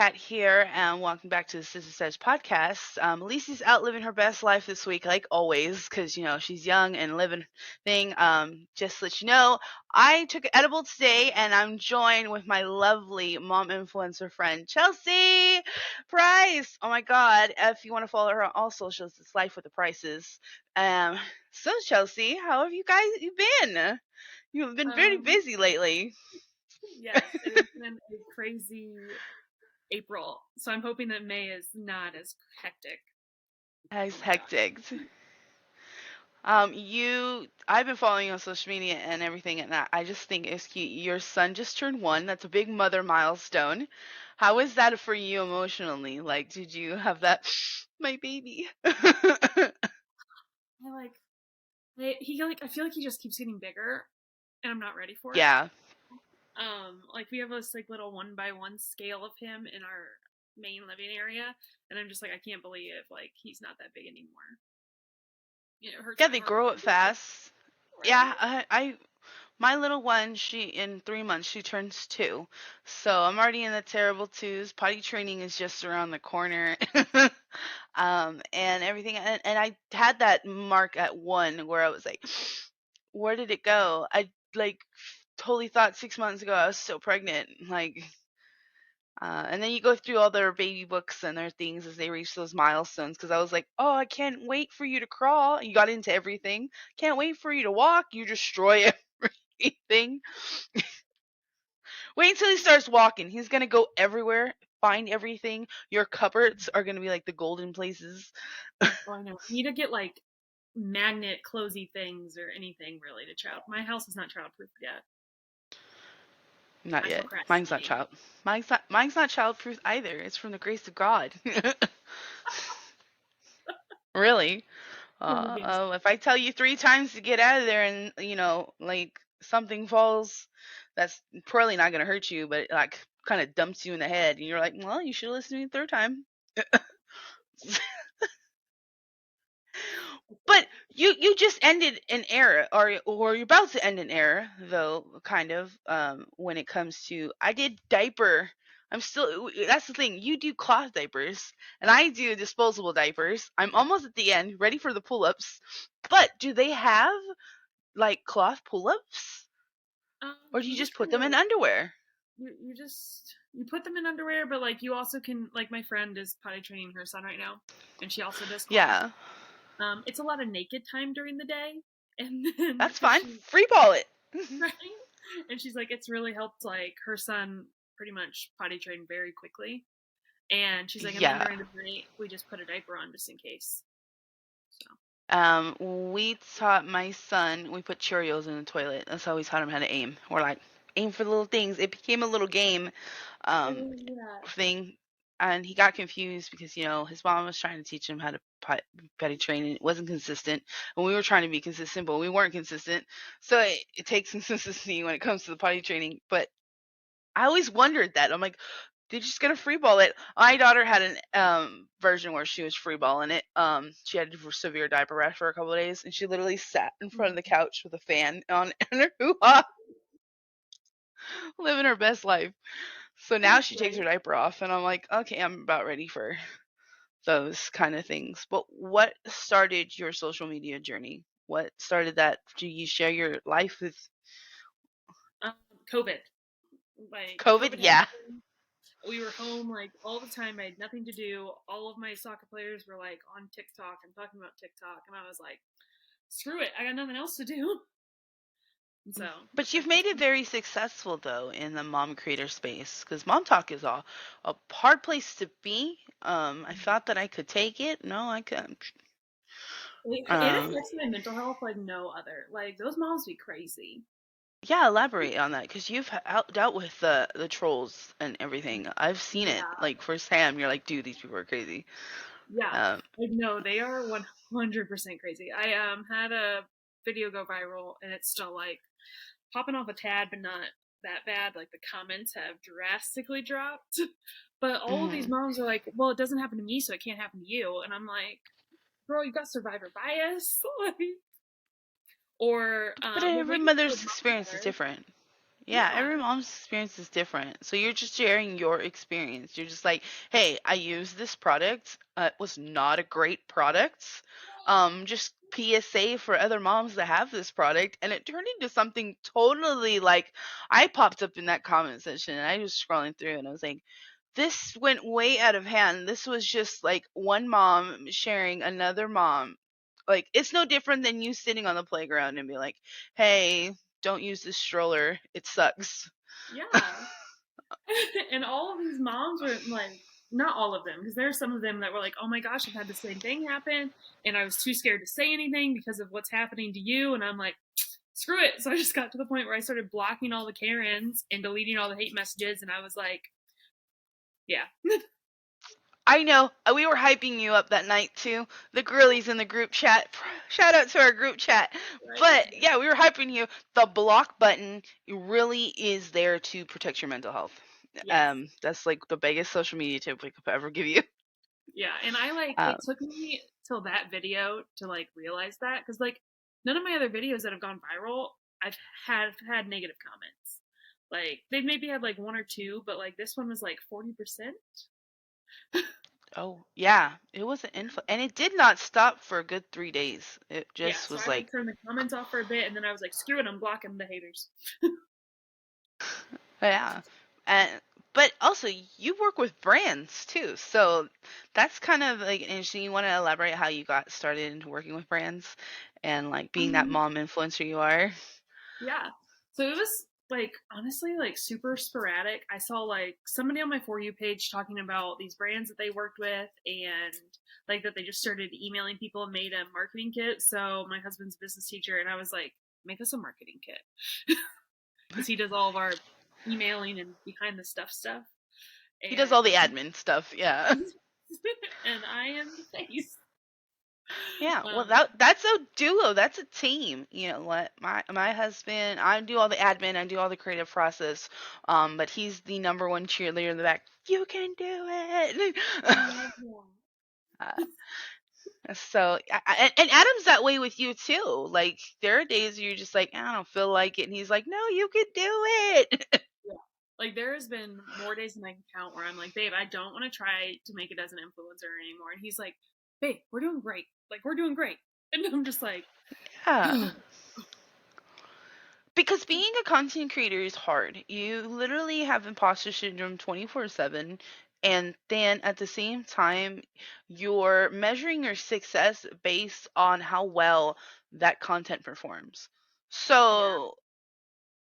Kat here, and welcome back to the Sister Says podcast. Lisi's out living her best life this week, like always, because she's young and living thing. Just to let you know, I took an edible today, and I'm joined with my lovely mom influencer friend Chelsea Price. Oh my God! If you want to follow her on all socials, it's Life with the Prices. So Chelsea, how have you been? You've been very Um, busy lately. yes, it has been a crazy April, so I'm hoping that May is not as hectic. Oh That's my god. hectic. I've been following you on social media and everything, and I just think it's cute. Your son just turned 1. That's a big mother milestone. How is that for you emotionally? Like, did you have that, my baby? I like I feel like he just keeps getting bigger, and I'm not ready for it. Yeah. Like we have this like little 1 by 1 scale of him in our main living area, and I'm just like I can't believe like he's not that big anymore. It hurts Yeah, my they heart. grow up fast. Yeah, Right? my little one, in 3 months, she turns 2. So I'm already in the terrible twos. Potty training is just around the corner. And everything. And I had that mark at 1 where I was like, where did it go? I like totally thought 6 months ago I was still pregnant. And then you go through all their baby books and their things as they reach those milestones. Because I was like, oh, I can't wait for you to crawl. You got into everything. Can't wait for you to walk. You destroy everything. Wait until he starts walking. He's gonna go everywhere, find everything. Your cupboards are gonna be like the golden places. Oh, I know. I need to get like magnet closey things or anything really to child. My house is not childproof yet. Not I'm yet. Mine's not procrastinating. child. Mine's not childproof either. It's from the grace of God. Really. From the games. If I tell you 3 times to get out of there and like something falls, that's probably not gonna hurt you, but it, like kind of dumps you in the head, and you're like, well, you should listen to me the third time. But you just ended an era, or you're about to end an era, though, kind of. When it comes to, I did diaper. I'm still. That's the thing. You do cloth diapers, and I do disposable diapers. I'm almost at the end, ready for the pull-ups. But do they have like cloth pull-ups, or do you You just just put kind of them in like underwear? you put them in underwear, but like you also can like my friend is potty training her son right now, and she also does cloth. Yeah, It's a lot of naked time during the day, and then that's because fine. she Free ball it. right, and she's like it's really helped like her son pretty much potty train very quickly, and she's like and then Yeah. during the night we just put a diaper on just in case. So We taught my son, we put Cheerios in the toilet. That's how we taught him how to aim. We're like, aim for the little things. It became a little game um, yeah. thing. And he got confused because, his mom was trying to teach him how to potty train, and it wasn't consistent. And we were trying to be consistent, but we weren't consistent. So it takes consistency when it comes to the potty training. But I always wondered that. I'm like, they're just gonna free ball it. My daughter had an version where she was free balling it. She had severe diaper rash for a couple of days, and she literally sat in front of the couch with a fan on and her hoo-ha, living her best life. So now she takes her Right. diaper off, and I'm like, okay, I'm about ready for those kind of things. But what started your social media journey? What started that? Do you share your life with Um, COVID. Like COVID? COVID Yeah. happened. We were home like all the time. I had nothing to do. All of my soccer players were like on TikTok and talking about TikTok, and I was like, screw it, I got nothing else to do. And so But I you've made just it very successful though in the mom creator space, because Mom Talk is a hard place to be. I thought that I could take it. No, I couldn't. it Um, affects my mental health like no other. Like those moms be crazy. yeah, elaborate on that, because you've dealt with the trolls and everything. I've seen it Yeah, like firsthand. You're like, dude, these people are crazy. yeah. Um, Like no, they are 100% crazy. I had a video go viral, and it's still like popping off a tad, but not that bad. Like the comments have drastically dropped. But all of these mhm. moms are like, well, it doesn't happen to me, so it can't happen to you. And I'm like, girl, you got survivor bias. Like, or But we're every waiting for the mother's mom experience is letter. different. Yeah, Yeah. every mom's experience is different. So you're just sharing your experience. You're just like, hey, I used this product. It was not a great product. Just PSA for other moms that have this product. And it turned into something totally like, I popped up in that comment section and I was scrolling through and I was like, this went way out of hand. This was just like one mom sharing another mom. Like, it's no different than you sitting on the playground and be like, hey, don't use this stroller. It sucks. Yeah. And all of these moms were like, not all of them, because there are some of them that were like, oh my gosh, I've had the same thing happen, and I was too scared to say anything because of what's happening to you. And I'm like, screw it. So I just got to the point where I started blocking all the Karens and deleting all the hate messages, and I was like, yeah. I know. We were hyping you up that night too. The girlies in the group chat. Shout out to our group chat. Right? But yeah, we were hyping you. The block button really is there to protect your mental health. Yes. That's like the biggest social media tip we could ever give you. Yeah. And I like, Um, it took me till that video to like realize that, because like none of my other videos that have gone viral, I've had negative comments. Like they've maybe had like one or two, but like this one was like 40%. oh yeah, it was an info, and it did not stop for a good 3 days. It Yeah, just so was I like like, turned the comments off for a bit, and then I was like, screw it, I'm blocking the haters. yeah. And but also you work with brands too. So that's kind of like interesting. You want to elaborate how you got started into working with brands and like being that Um, mom influencer you are? yeah. So it was like honestly like super sporadic. I saw like somebody on my For You page talking about these brands that they worked with, and like that they just started emailing people and made a marketing kit. So my husband's a business teacher, and I was like, make us a marketing kit. Because he does all of our emailing and behind the stuff. He does all the And admin stuff. Yeah. and I am the face. Yeah, well Um, that's a duo. That's a team. You know what? My husband, I do all the admin, I do all the creative process. But he's the number one cheerleader in the back. You can do it. I love that. uh, so and Adam's that way with you too. Like there are days you're just like, I don't feel like it, and he's like, no, you can do it. Yeah. Like there has been more days than I can count where I'm like, babe, I don't want to try to make it as an influencer anymore. And he's like, babe, we're doing great. Like we're doing great. And I'm just like, Yeah. Because being a content creator is hard. You literally have imposter syndrome 24/7. And then at the same time, you're measuring your success based on how well that content performs. yeah, So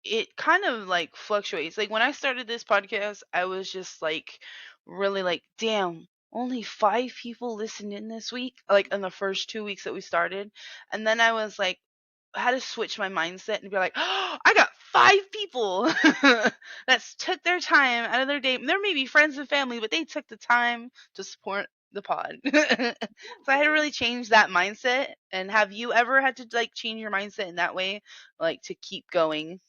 it kind of like fluctuates. Like when I started this podcast, I was just like really like, damn, only 5 people listened in this week, like in the first 2 weeks that we started. And then I was like, I had to switch my mindset and be like, oh, I got 5 people that took their time out of their day. There may be friends and family, but they took the time to support the pod. So I had to really change that mindset. And have you ever had to like change your mindset in that way, like to keep going?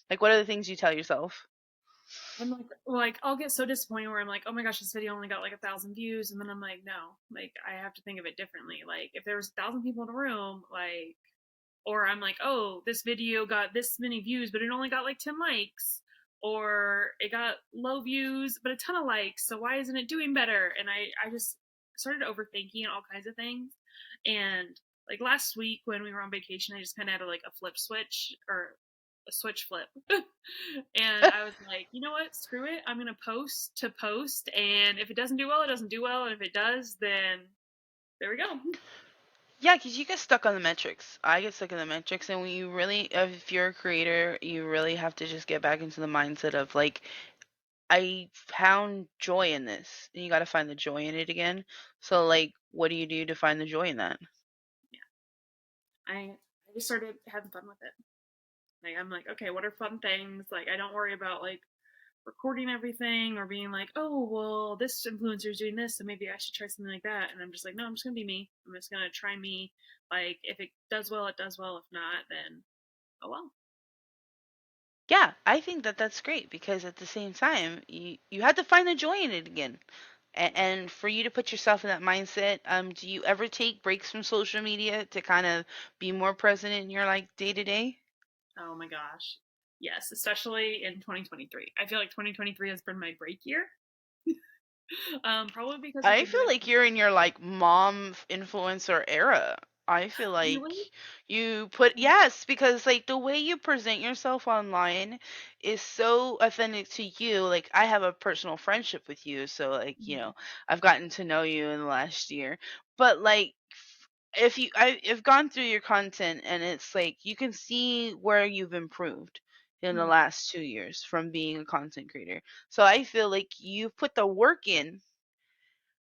Like, what are the things you tell yourself? I'm like I'll get so disappointed where I'm like, oh my gosh, this video only got like 1,000 views, and then I'm like, no, like I have to think of it differently. Like if there was 1,000 people in a room, like, or I'm like, oh, this video got this many views, but it only got like 10 likes, or it got low views but a ton of likes. So why isn't it doing better? And I just started overthinking all kinds of things. And like last week when we were on vacation, I just kind of had a flip switch, or a switch flip. And I was like, you know what? Screw it. I'm going to post to post. And if it doesn't do well, it doesn't do well. And if it does, then there we go. Yeah, because you get stuck on the metrics. I get stuck in the metrics, and when you really, if you're a creator, you really have to just get back into the mindset of like, I found joy in this, and you got to find the joy in it again. So, like, what do you do to find the joy in that? I just started having fun with it. Like I'm like, okay, what are fun things? Like I don't worry about like recording everything or being like, oh well, this influencer is doing this, so maybe I should try something like that. And I'm just like, no, I'm just gonna be me. I'm just gonna try me. Like if it does well, it does well. If not, then oh well. Yeah, I think that that's great because at the same time, you have to find the joy in it again. And for you to put yourself in that mindset, do you ever take breaks from social media to kind of be more present in your like day to day? Oh my gosh. Yes, especially in 2023. I feel like 2023 has been my break year. Probably because I've I been feel doing like you're in your like mom influencer era. I feel like really. you put yes, because like the way you present yourself online is so authentic to you. Like I have a personal friendship with you, so like, Mhm. I've gotten to know you in the last year. But like if I've gone through your content and it's like you can see where you've improved in the Mhm. last 2 years from being a content creator. So I feel like you've put the work in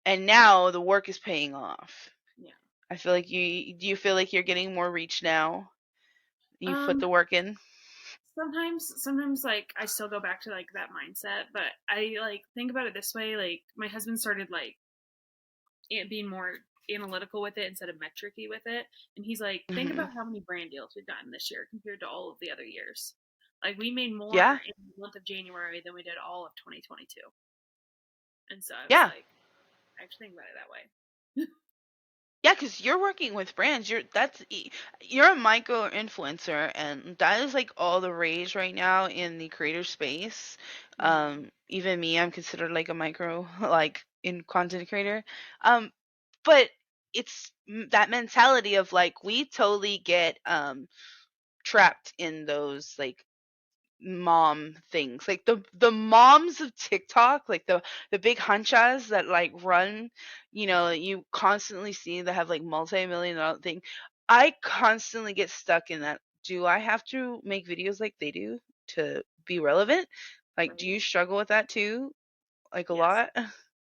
and now the work is paying off. Yeah. I feel like you feel like you're getting more reach now. You've put Um, the work in. sometimes like I still go back to like that mindset, but I like think about it this way. Like my husband started like being more analytical with it instead of metricy with it, and he's like, think Hmm. about how many brand deals we've gotten this year compared to all of the other years. Like we made more Yeah, in the month of January than we did all of 2022, and so I was yeah, like, I actually think about it that way. yeah. Because you're working with brands. You're a micro influencer, and that is like all the rage right now in the creator space. Mhm. Even me, I'm considered like a micro, like in content creator. Um, but it's that mentality of like we totally get trapped in those like mom things, like the moms of TikTok, like the big hunchas that like run, you constantly see that have like multi-million-dollar thing. I constantly get stuck in that. Do I have to make videos like they do to be relevant? Like, do Right. you struggle with that too, like a Yes. lot?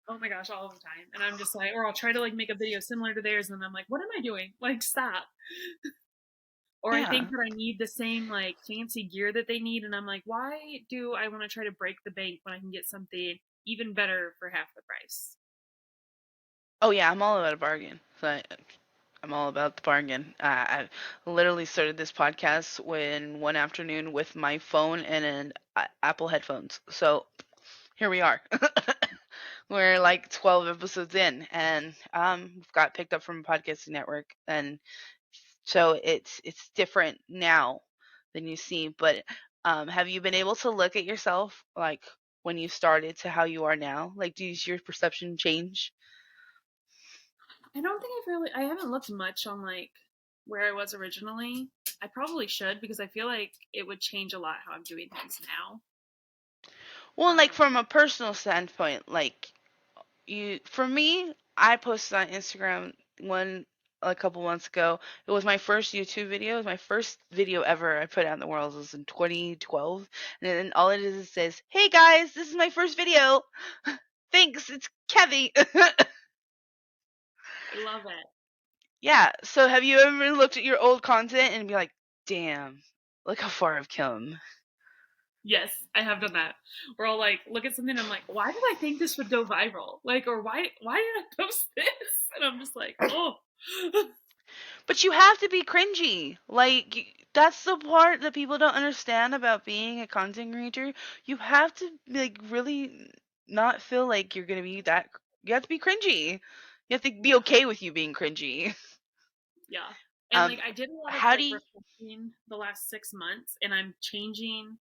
Oh my gosh, all the time. And I'm just like, or I'll try to like make a video similar to theirs, and I'm like, what am I doing? Like, stop. Or I Yeah. think that I need the same like fancy gear that they need, and I'm like, why do I want to try to break the bank when I can get something even better for half the price? Oh yeah, I'm all about a bargain. I'm all about the bargain. I literally started this podcast when one afternoon with my phone and an Apple headphones. So here we are. We're like 12 episodes in, and we've got picked up from a podcasting network, and so it's different now than you see. But have you been able to look at yourself like when you started to how you are now? Like, does your perception change? I don't think I haven't looked much on like where I was originally. I probably should because I feel like it would change a lot how I'm doing things now. Well, like Um, from a personal standpoint, like for me, I posted on Instagram one a couple months ago. It was my first YouTube video. It was my first video ever I put out in the world. It was in 2012, and then all it is, it says, "Hey guys, this is my first video. Thanks, it's Kevy." I love it. Yeah. So have you ever looked at your old content and be like, "Damn, look how far I've come." Yes, I have done that. Where I'll like look at something and I'm like, why did I think this would go viral? Like, or why did I post this? And I'm just like, oh, But you have to be cringy. Like that's the part that people don't understand about being a content creator. You have to like really not feel like you're gonna be that. You have to be cringy. You have to be yeah, okay with you being cringy. yeah. And Um, like I did a lot of how do like you? reflecting the last 6 months, and I'm changing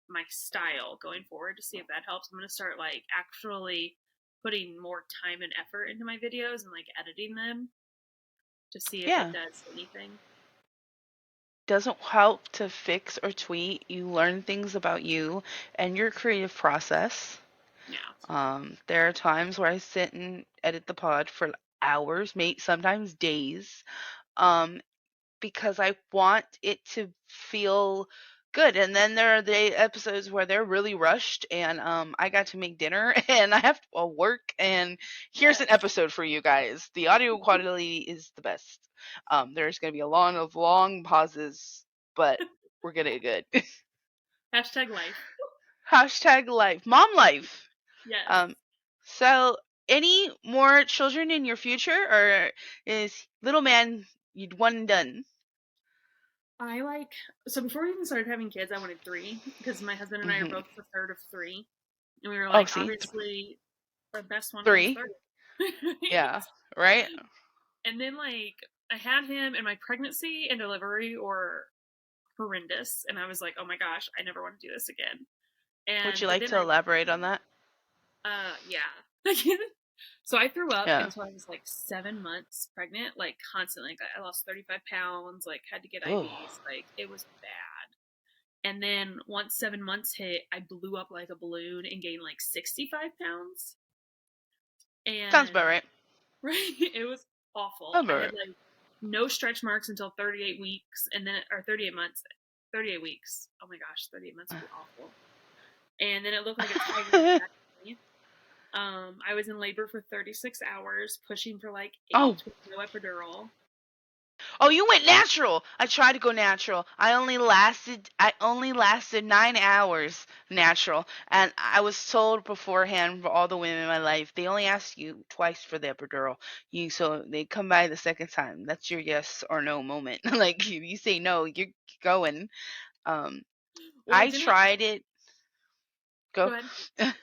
my style going forward to see if that helps. I'm gonna start like actually putting more time and effort into my videos and like editing them to see if it Yeah, does anything. doesn't help to fix or tweet. You learn things about you and your creative process. Yeah. There are times where I sit and edit the pod for hours, maybe sometimes days. Um, because I want it to feel good. And then there are the episodes where they're really rushed and I got to make dinner and I have to work and here's an Yes. episode for you guys. The audio quality is the best. There's going to be a lot of long pauses, but we're going to get good. Hashtag life. Hashtag life. Mom life. Yes. Um, so any more children in your future or is little man you'd one and done? I like so before we even started having kids, I wanted three because my husband and I are Hmm. both the third of three, and we were Oh, like, see, obviously, our best one comes 3. third, Yeah, right? right? And then like I had him, and my pregnancy and delivery were horrendous. And I was like, oh my gosh, I never want to do this again. Would you But like then to elaborate on that? yeah. So I threw up Yeah. until I was like 7 months pregnant, like constantly. Like I lost 35 pounds, like had to get Oh, IVs, like it was bad. And then once 7 months hit, I blew up like a balloon and gained like 65 pounds. sounds about And right. right, it was awful. Sounds I about had right. like no stretch marks until 38 weeks, and then or 38 months, 38 weeks. Oh my gosh, 38 months would be awful. And then it looked like a tiger attacked me. I was in labor for 36 hours, pushing for like 8 Oh, with no epidural. oh, you went natural. I tried to go natural. I only lasted 9 hours natural, and I was told beforehand for all the women in my life they only ask you twice for the epidural. So they come by the second time. That's your yes or no moment. Like if you say no, you're going. Um, Well, it I didn't. tried it. Go Go. ahead.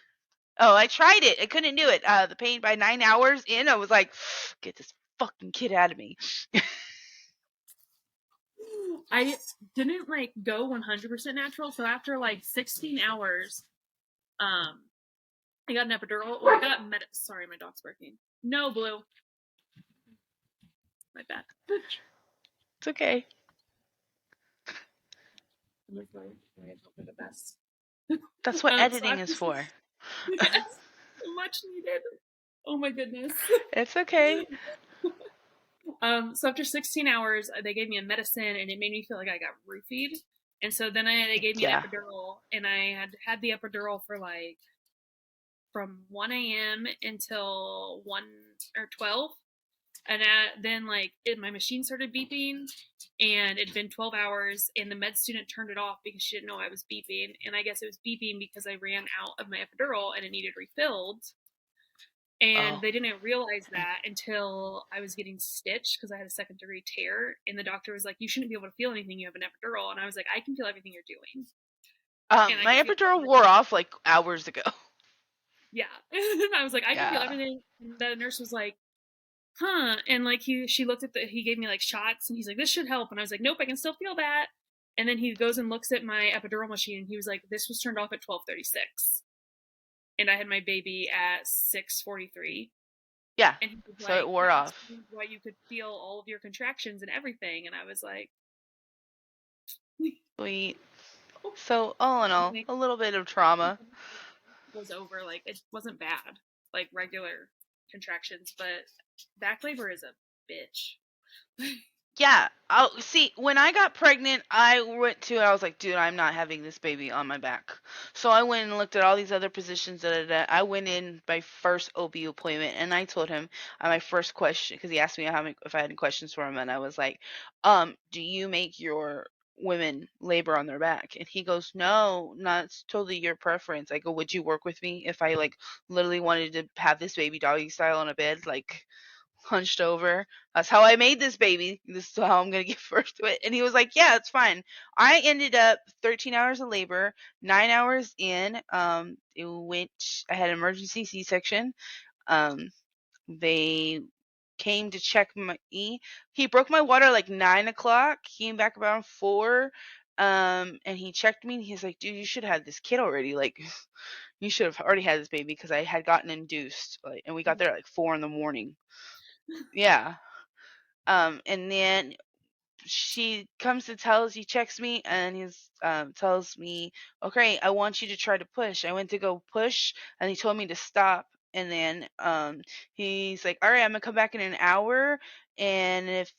Oh, I tried it. I couldn't do it. The pain by 9 hours in, I was like, get this fucking kid out of me. I didn't like go 100% natural, so after like 16 hours, um, I got an epidural. Well, I got Sorry, my dog's barking. No, Blue. My bad. It's okay. I'm sorry. I hope for the best. That's what So editing after is for. yes, much needed. Oh my goodness. It's okay. So after 16 hours, they gave me a medicine, and it made me feel like I got roofied. And so then they gave me an Yeah. epidural, and I had the epidural for like from 1 a.m. until 1 or 12. And then like my machine started beeping, and it'd been 12 hours, and the med student turned it off because she didn't know I was beeping. And I guess it was beeping because I ran out of my epidural and it needed refilled. And Oh. they didn't realize that until I was getting stitched because I had a second-degree tear. And the doctor was like, "You shouldn't be able to feel anything. You have an epidural." And I was like, "I can feel everything you're doing." And I My could feel epidural everything. wore off like hours ago. Yeah. And I was like, "I can feel Yeah. everything." And the nurse was like, "Huh?" And like she looked at he gave me like shots, and he's like, "This should help." And I was like, "Nope, I can still feel that." And then he goes and looks at my epidural machine, and he was like, "This was turned off at 12:36." And I had my baby at 6:43. Yeah. And he was So it like, wore "That off. explains why you could feel all of your contractions and everything." And I was like, Sweet. So all in all, a little bit of trauma. was over. Like it wasn't bad, like regular contractions, but back labor is a bitch. Yeah. Oh, see, when I got pregnant, I was like, dude, I'm not having this baby on my back. So I went and looked at all these other positions. I went in my first OB appointment, and I told him my first question, because he asked me if I had any questions for him, and I was like, do you make your women labor on their back? And he goes, no, not it's totally your preference. I go, would you work with me if I like literally wanted to have this baby doggy style on a bed, like hunched over? That's how I made this baby. This is how I'm going to give birth to it. And he was like, yeah, it's fine. I ended up 13 hours of labor, 9 hours in. I had an emergency C-section. They came to check me. He broke my water like 9 o'clock. He came back around 4. And he checked me, and he's like, dude, you should have had this kid already. Like, you should have already had this baby, because I had gotten induced. Like, and we got there at like 4 in the morning. Yeah. And then he checks me, and he tells me, okay, I want you to try to push. I went to go push, and he told me to stop. And then he's like, all right, I'm gonna come back in an hour, and if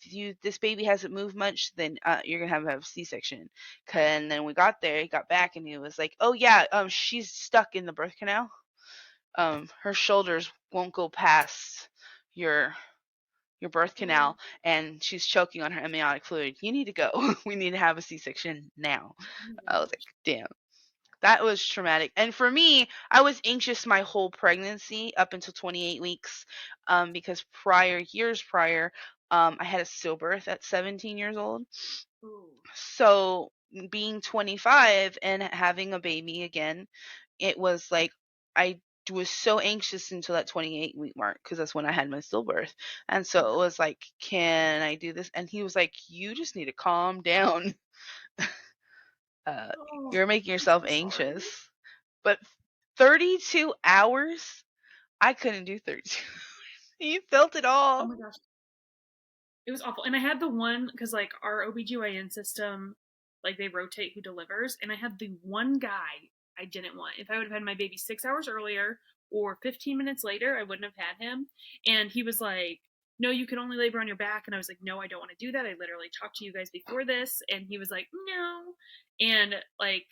this baby hasn't moved much, then you're gonna have a C-section. And then we got there, he got back, and he was like, oh yeah, she's stuck in the birth canal. Her shoulders won't go past your birth canal, and she's choking on her amniotic fluid. You need to go. We need to have a C-section now. I was like, damn. That was traumatic. And for me, I was anxious my whole pregnancy up until 28 weeks, because years prior, I had a stillbirth at 17 years old. So being 25 and having a baby again, it was like I was so anxious until that 28-week mark, because that's when I had my stillbirth. And so it was like, can I do this? And he was like, you just need to calm down. Oh, you're making I'm yourself so sorry. anxious. But 32 hours? I couldn't do 32. You felt it Oh all. my gosh. It was awful. And I had the one because like our OBGYN system, like they rotate who delivers, and I had the one guy I didn't want. If I would have had my baby 6 hours earlier or 15 minutes later, I wouldn't have had him. And he was like, no, you can only labor on your back. And I was like, no, I don't want to do that. I literally talked to you guys before this. And he was like, no. And like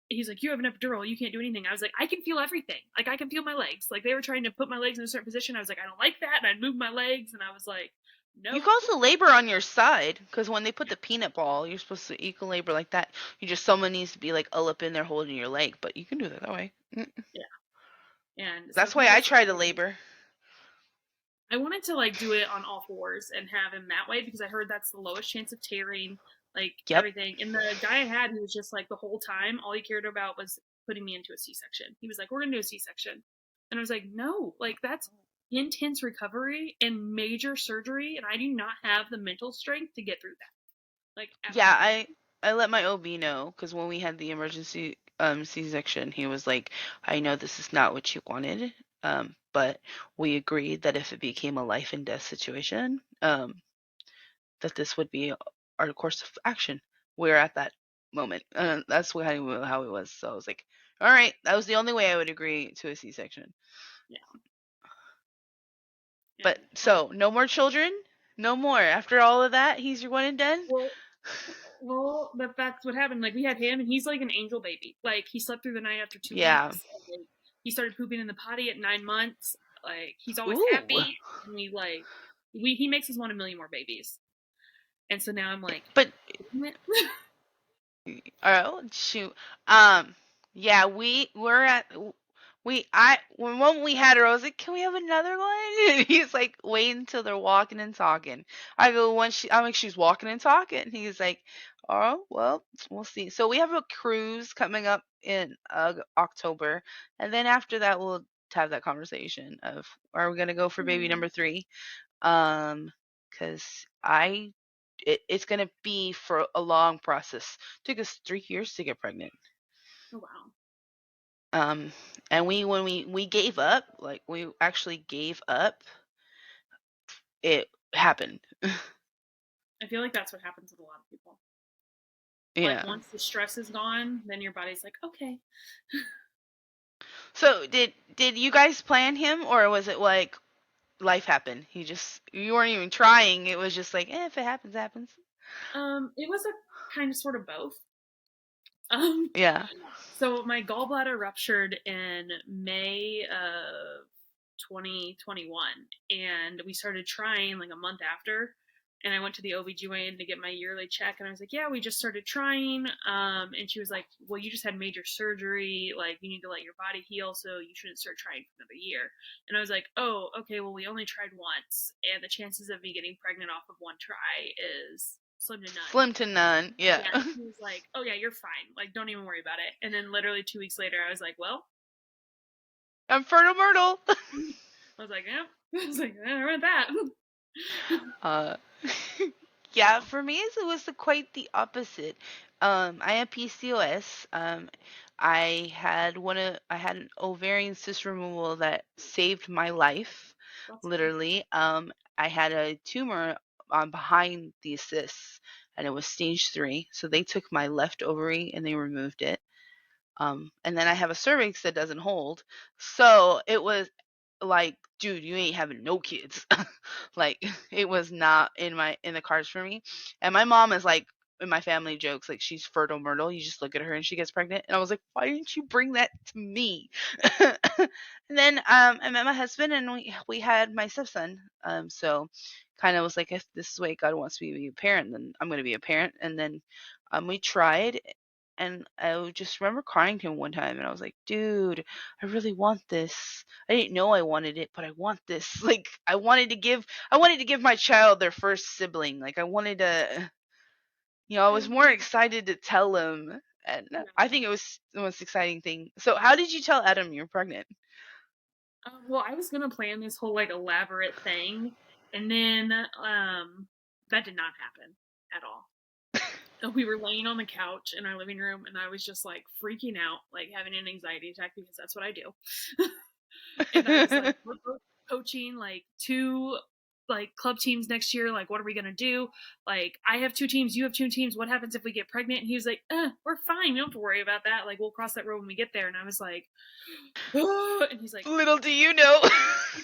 he's like, you have an epidural, you can't do anything. I was like, I can feel everything. Like I can feel my legs. Like they were trying to put my legs in a certain position. I was like, I don't like that. And I'd move my legs and I was like, You nope. can also labor on your side because when they put the peanut ball, you're supposed to you can labor like that. You just someone needs to be like all up in there holding your leg, but you can do that way. Yeah. And so That's he why I was try to labor. I wanted to like do it on all fours and have him that way because I heard that's the lowest chance of tearing, like Yep. everything. And the guy I had, he was just like the whole time, all he cared about was putting me into a C-section. He was like, "We're gonna do a C-section," and I was like, "No, like that's intense recovery and major surgery, and I do not have the mental strength to get through that, like at Yeah, all." I let my OB know because when we had the emergency C-section, he was like, I know this is not what you wanted, but we agreed that if it became a life and death situation, that this would be our course of action. We're at that moment. That's how it was. So I was like, all right, that was the only way I would agree to a C-section. Yeah, But and so no more children, no more. After all of that, he's your one and done. well, that's what happened. Like we had him, and he's like an angel baby. Like he slept through the night after two Yeah. weeks. And, like, he started pooping in the potty at 9 months. Like he's always Ooh. happy, and we he makes us want a million more babies. And so now I'm like, But damn it. oh shoot. Um. Yeah, we're at when we had her, I was like, "Can we have another one?" And he's like, "Wait until they're walking and talking." I go, I'm like, "She's walking and talking." He's like, "Oh, well, we'll see." So we have a cruise coming up in October, and then after that, we'll have that conversation of are we gonna go for baby number 3? Because it's gonna be for a long process. Took us 3 years to get pregnant. Oh wow. Um, and when we gave up, like we actually gave up, it happened. I feel like that's what happens with a lot of people. Like Yeah. once the stress is gone, then your body's like, okay. So did you guys plan him, or was it like life happened? You weren't even trying. It was just like, if it happens, it happens. It was a kind of sort of both. Um, Yeah. so my gallbladder ruptured in May of 2021 and we started trying like a month after and I went to the OBGYN to get my yearly check and I was like, yeah, we just started trying. And she was like, well, you just had major surgery, like you need to let your body heal, so you shouldn't start trying for another year. And I was like, oh, okay, well, we only tried once and the chances of me getting pregnant off of one try is slim to none. Slim to none. Yeah. Yeah, he was like, oh yeah, you're fine, like don't even worry about it. And then literally 2 weeks later I was like, well, I'm fertile myrtle. I was like, yeah. I was like, I read that. uh Yeah, So, for me it was quite the opposite. I had PCOS. I had an ovarian cyst removal that saved my life, that's good. literally. I had a tumor behind the cysts, and it was stage 3. So they took my left ovary and they removed it. And then I have a cervix that doesn't hold. So it was like, dude, you ain't having no kids. Like it was not in the cards for me. And my mom is like in my family jokes like she's fertile myrtle. You just look at her and she gets pregnant. And I was like, why didn't you bring that to me? And then I met my husband and we had my stepson. So kind of was like, if this is the way God wants me to be a parent, then I'm going to be a parent. And then we tried, and I just remember crying to him one time, and I was like, dude, I really want this. I didn't know I wanted it, but I want this. Like, I wanted to give my child their first sibling. Like, I wanted to, I I was more agree. excited to tell him. And Yeah. I think it was the most exciting thing. So, how did you tell Adam you're pregnant? Well, I was gonna plan this whole like elaborate thing, and then that did not happen at all. we were laying on the couch in our living room, and I was just like freaking out, like having an anxiety attack because that's what I do. And I was like, we're both coaching like two like club teams next year. Like, what are we gonna do? Like, I have two teams, you have two teams. What happens if we get pregnant? And he was like, we're fine. You don't have to worry about that. Like, we'll cross that road when we get there. And I was like, oh. And he's like, Little do you know.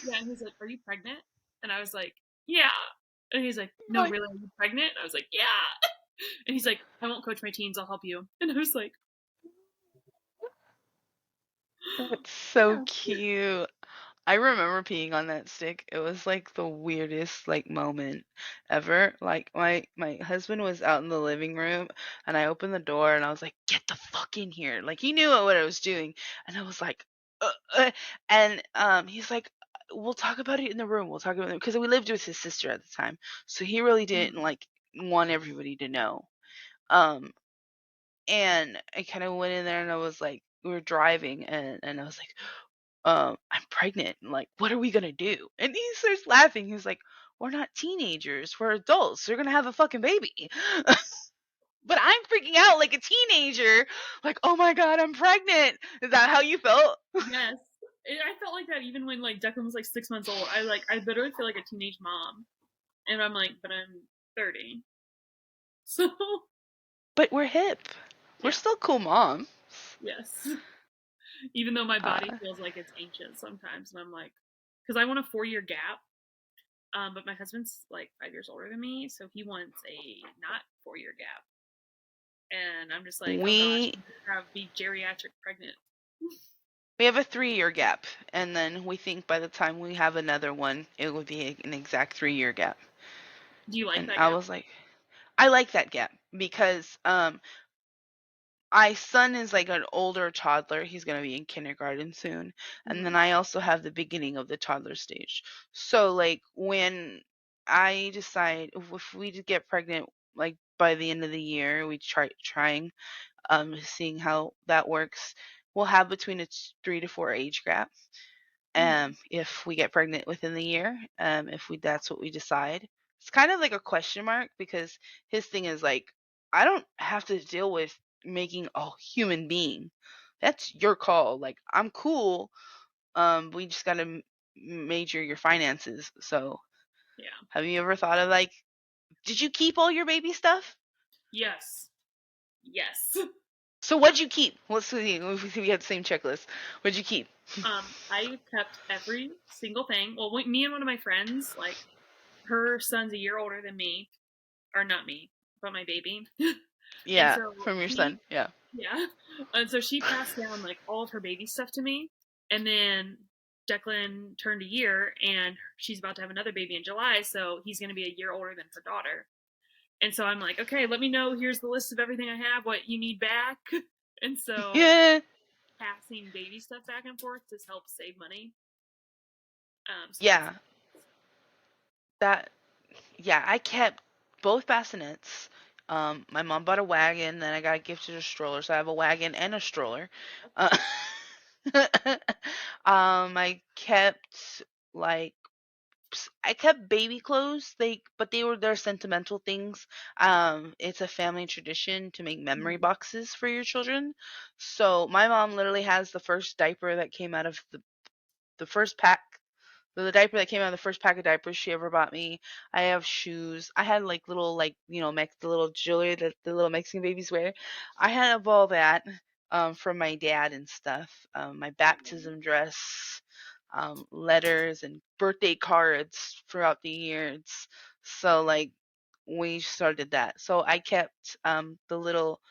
yeah. And he's like, are you pregnant? And I was like, yeah. And he's like, no, Like, really, are you pregnant? And I was like, yeah. And he's like, I won't coach my teams. I'll help you. And I was like, that's so yeah. cute. I remember peeing on that stick. It was like the weirdest like moment ever. Like my husband was out in the living room and I opened the door and I was like, "Get the fuck in here." Like he knew what I was doing and I was like, and he's like, "We'll talk about it in the room. We'll talk about it because we lived with his sister at the time. So he really didn't Mhm. like want everybody to know." Um and I kind of went in there and I was like, we were driving and I was like, I'm pregnant. And like, what are we gonna do? And he starts laughing. He's like, we're not teenagers. We're adults. We're gonna have a fucking baby. But I'm freaking out like a teenager. Like, oh my god, I'm pregnant. Is that how you felt? Yes. I felt like that even when like Declan was like 6 months old. I literally feel like a teenage mom, and I'm like, but I'm 30, so But we're hip. We're yeah, still cool moms. yes. Even though my body Uh, feels like it's ancient sometimes, and I'm like, because I want a 4 year gap, but my husband's like 5 years older than me, so he wants a not 4 year gap, and I'm just like, oh gosh, we I'm gonna have be geriatric pregnant. we have a 3 year gap, and then we think by the time we have another one, it would be an exact 3 year gap. Do you like And that I gap? was like, I like that gap because my son is like an older toddler. He's going to be in kindergarten soon. And then Mm-hmm. I also have the beginning of the toddler stage. So like when I decide if we get pregnant like by the end of the year, we trying seeing how that works. We'll have between a 3 to 4 age gap. Mm-hmm. If we get pregnant within the year, if we that's what we decide. It's kind of like a question mark because his thing is like, I don't have to deal with making a human being. That's your call. Like I'm cool. We just gotta major your finances. So Yeah. have you ever thought of like, did you keep all your baby stuff? Yes. Yes. So what'd you keep? Let's see if we had the same checklist. What'd you keep? I kept every single thing. Well, me and one of my friends, like her son's a year older than me, or not me, but my baby. And Yeah, so from your she, son. Yeah. yeah, and so she passed down like all of her baby stuff to me. And then Declan turned a year, and she's about to have another baby in July, so he's going to be a year older than her daughter. And so I'm like, okay, let me know. Here's the list of everything I have, what you need back. And so Yeah. passing baby stuff back and forth just helps save money. So that's Yeah. That yeah, I kept both bassinets. My mom bought a wagon, then I got gifted a stroller, so I have a wagon and a stroller. Uh, I kept like I kept baby clothes. But they're sentimental things. It's a family tradition to make memory mm-hmm. boxes for your children. So my mom literally has the first diaper that came out of the first pack, the diaper that came out of the first pack of diapers she ever bought me. I have shoes. I had like little like the little jewelry that the little Mexican babies wear. I had all that from my dad and stuff. My baptism dress, letters and birthday cards throughout the years. So like we started that. So I kept um, little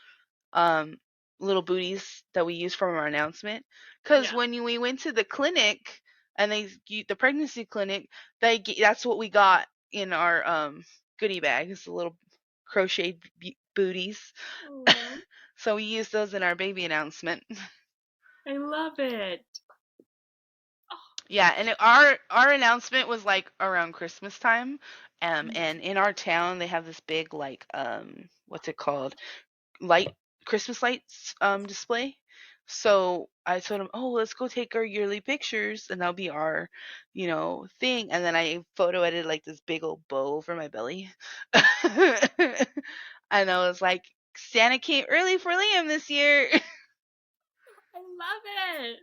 booties that we use from our announcement. Because Yeah. when we went to the clinic and the pregnancy clinic, that's what we got in our goodie bags, the little crocheted booties. Oh, So we used those in our baby announcement. I love it. Oh, Yeah, and our announcement was like around Christmas time, mhm. and in our town they have this big like what's it called, light Christmas lights display. So I told him, "Oh, let's go take our yearly pictures, and that'll be our, thing." And then I photo edited like this big old bow over my belly. And I was like, Santa came early for Liam this year. I love it.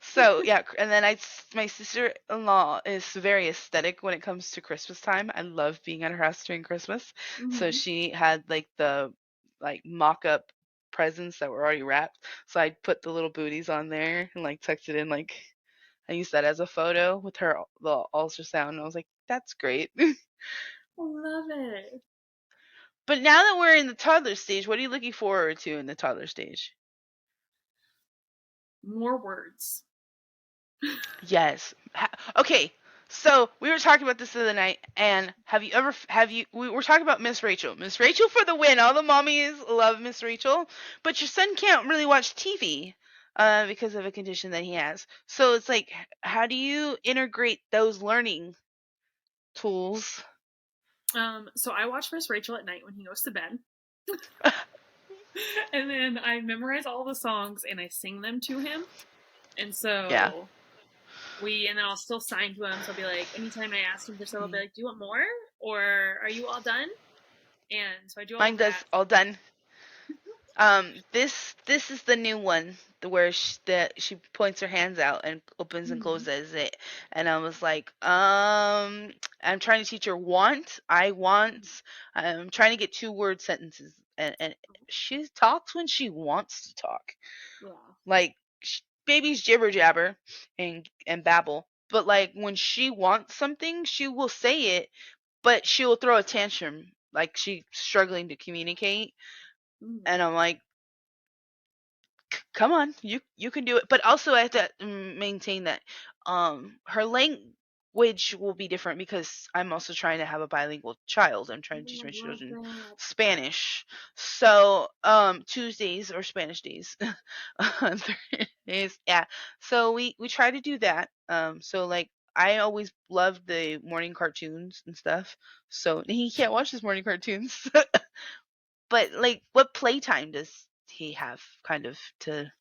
So yeah, and then my sister-in-law is very aesthetic when it comes to Christmas time. I love being at her house during Christmas. So Mm-hmm. she had like the like mock-up presents that were already wrapped. So I put the little booties on there and like tucked it in. Like I used that as a photo with her the ultrasound. And I was like, that's great. I love it. But now that we're in the toddler stage, what are you looking forward to in the toddler stage? More words. Yes. Okay. So we were talking about this the other night, and we were talking about Miss Rachel. Miss Rachel for the win. All the mommies love Miss Rachel, but your son can't really watch TV because of a condition that he has. So it's like, how do you integrate those learning tools? So I watch Miss Rachel at night when he goes to bed. And then I memorize all the songs and I sing them to him. And Yeah. so and then I'll still sign to him. So I'll be like, anytime I ask him for stuff, I'll be like, do you want more? Or are you all done? And so I do all Mine of that. does all done. This is the new one, where she points her hands out and opens and Mm-hmm. closes it, and I was like, I'm trying to teach her want, I want, I'm trying to get 2-word sentences, and she talks when she wants to talk, Yeah. like babies jibber jabber and babble, but like when she wants something, she will say it, but she will throw a tantrum, like she's struggling to communicate, Mm-hmm. and I'm like, come on, you can do it. But also I have to maintain that her language will be different because I'm also trying to have a bilingual child. I'm trying to teach Oh, my I love children that. Spanish. So Tuesdays or Spanish days. Thursdays, yeah. So we try to do that. So like I always loved the morning cartoons and stuff. So he can't watch his morning cartoons. But like what playtime does he have kind of to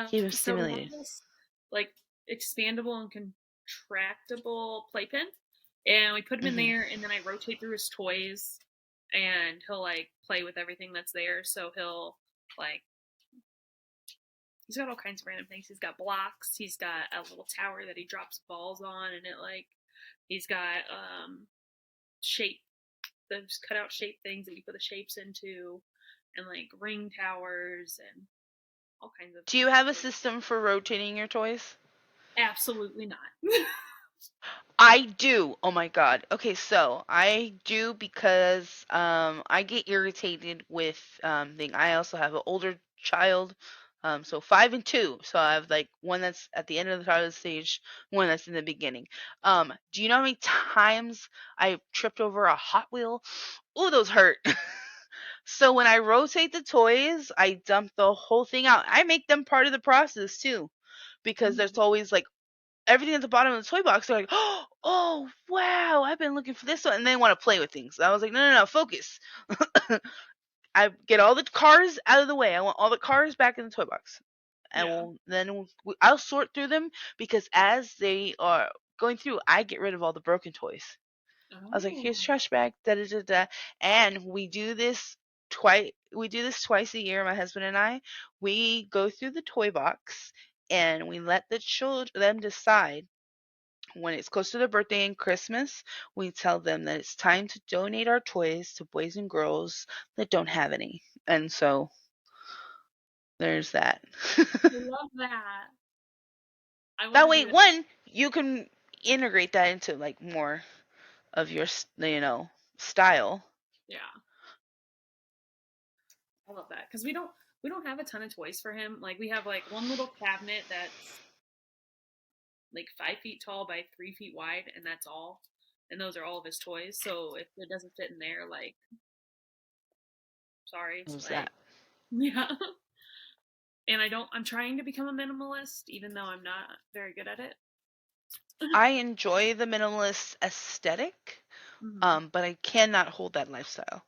keep him So we have stimulated? this like expandable and contractible playpen, and we put him in Hmm. there, and then I rotate through his toys, and he'll like play with everything that's there. So he'll like he's got all kinds of random things. He's got blocks. He's got a little tower that he drops balls on, and it like he's got shape those cut out shape things that you put the shapes into, and like ring towers and all kinds of. Do you have a system for rotating your toys? Absolutely not. I do. Oh my god. Okay, so I do because I get irritated with thing. I also have an older child. So 5 and 2. So I have like one that's at the end of the toddler stage, one that's in the beginning. Do you know how many times I tripped over a Hot Wheel? Ooh, those hurt. So when I rotate the toys, I dump the whole thing out. I make them part of the process too, because there's Mm, always like everything at the bottom of the toy box. They're like, oh wow, I've been looking for this one, and they want to play with things. I was like, no, no, no, focus. I get all the cars out of the way. I want all the cars back in the toy box, and yeah. I'll sort through them because as they are going through, I get rid of all the broken toys. I was like, here's a Oh. trash bag, da da da da. And we do this twice. We do this twice a year. My husband and I. We go through the toy box and we let the children them decide when it's close to their birthday and Christmas. We tell them that it's time to donate our toys to boys and girls that don't have any. And so there's that. I love that. I want That to way, do that. one, you can integrate that into like more of your style. Yeah, I love that because we don't have a ton of toys for him. Like we have like one little cabinet that's like 5 feet tall by 3 feet wide, and that's all. And those are all of his toys. So if it doesn't fit in there, like sorry, There's like that. yeah. And I'm trying to become a minimalist, even though I'm not very good at it. I enjoy the minimalist aesthetic, Mm-hmm. but I cannot hold that lifestyle.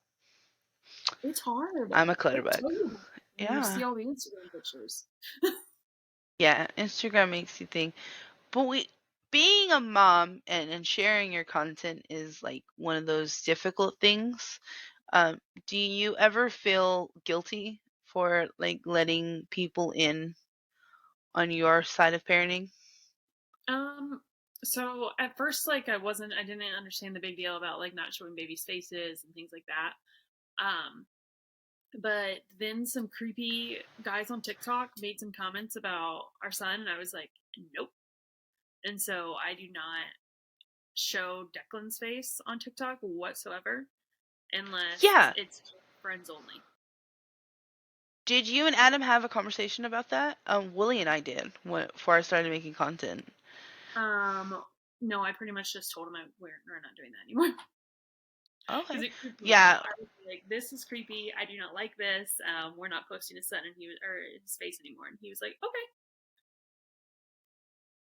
It's hard. I'm a They'll clutterbug. tell you when you Yeah. see all the Instagram pictures. Yeah, Instagram makes you think. But being a mom and sharing your content is like one of those difficult things. Um, do you ever feel guilty for like letting people in on your side of parenting? Um, so at first, like I didn't understand the big deal about like not showing babies' faces and things like that. Um, but then some creepy guys on TikTok made some comments about our son, and I was like, nope. And so I do not show Declan's face on TikTok whatsoever unless Yeah. it's friends only. Did you and Adam have a conversation about that? Willie and I did before I started making content. Um, no, I pretty much just told him we're not doing that anymore Okay. because it creeped me Yeah. out. I was like, "This is creepy. I do not like this. We're not posting his son and he was or his face anymore." And he was like, "Okay."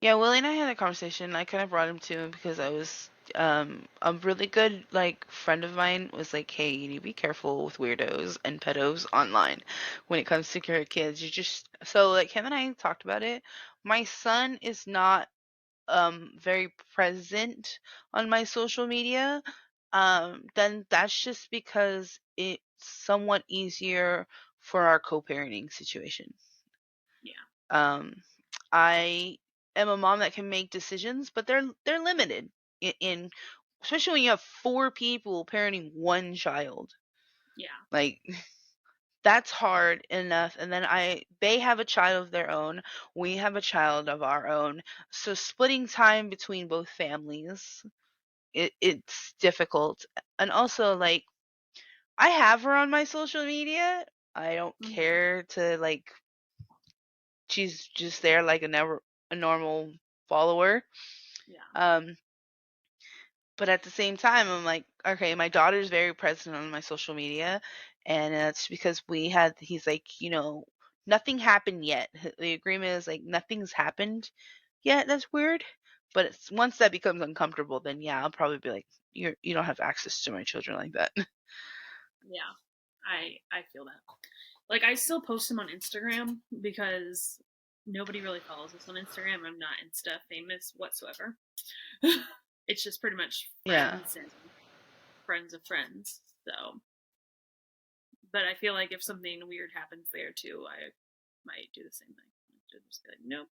Yeah, Willie and I had a conversation. I kind of brought him to him because I was a really good like friend of mine was like, "Hey, you need to be careful with weirdos and pedos online when it comes to your kids." You just so like him and I talked about it. My son is not very present on my social media. Then that's just because it's somewhat easier for our co-parenting situation. Yeah, Um, I am a mom that can make decisions, but they're limited in especially when you have four people parenting one child. yeah, Like that's hard enough, and then they have a child of their own, we have a child of our own, so splitting time between both families, it's difficult. And also like I have her on my social media. I don't mm-hmm. care to like she's just there like a normal follower. Yeah, Um, but at the same time, I'm like, okay, my daughter's very present on my social media, and it's because he's like, nothing happened yet. The agreement is like, nothing's happened yet. That's weird. But once that becomes uncomfortable, then yeah, I'll probably be like, you don't have access to my children like that. yeah. I feel that. Like I still post him on Instagram because nobody really follows us on Instagram. I'm not Insta famous whatsoever. It's just pretty much Yeah. friends and friends of friends. So, but I feel like if something weird happens there too, I might do the same thing. Just be like, nope.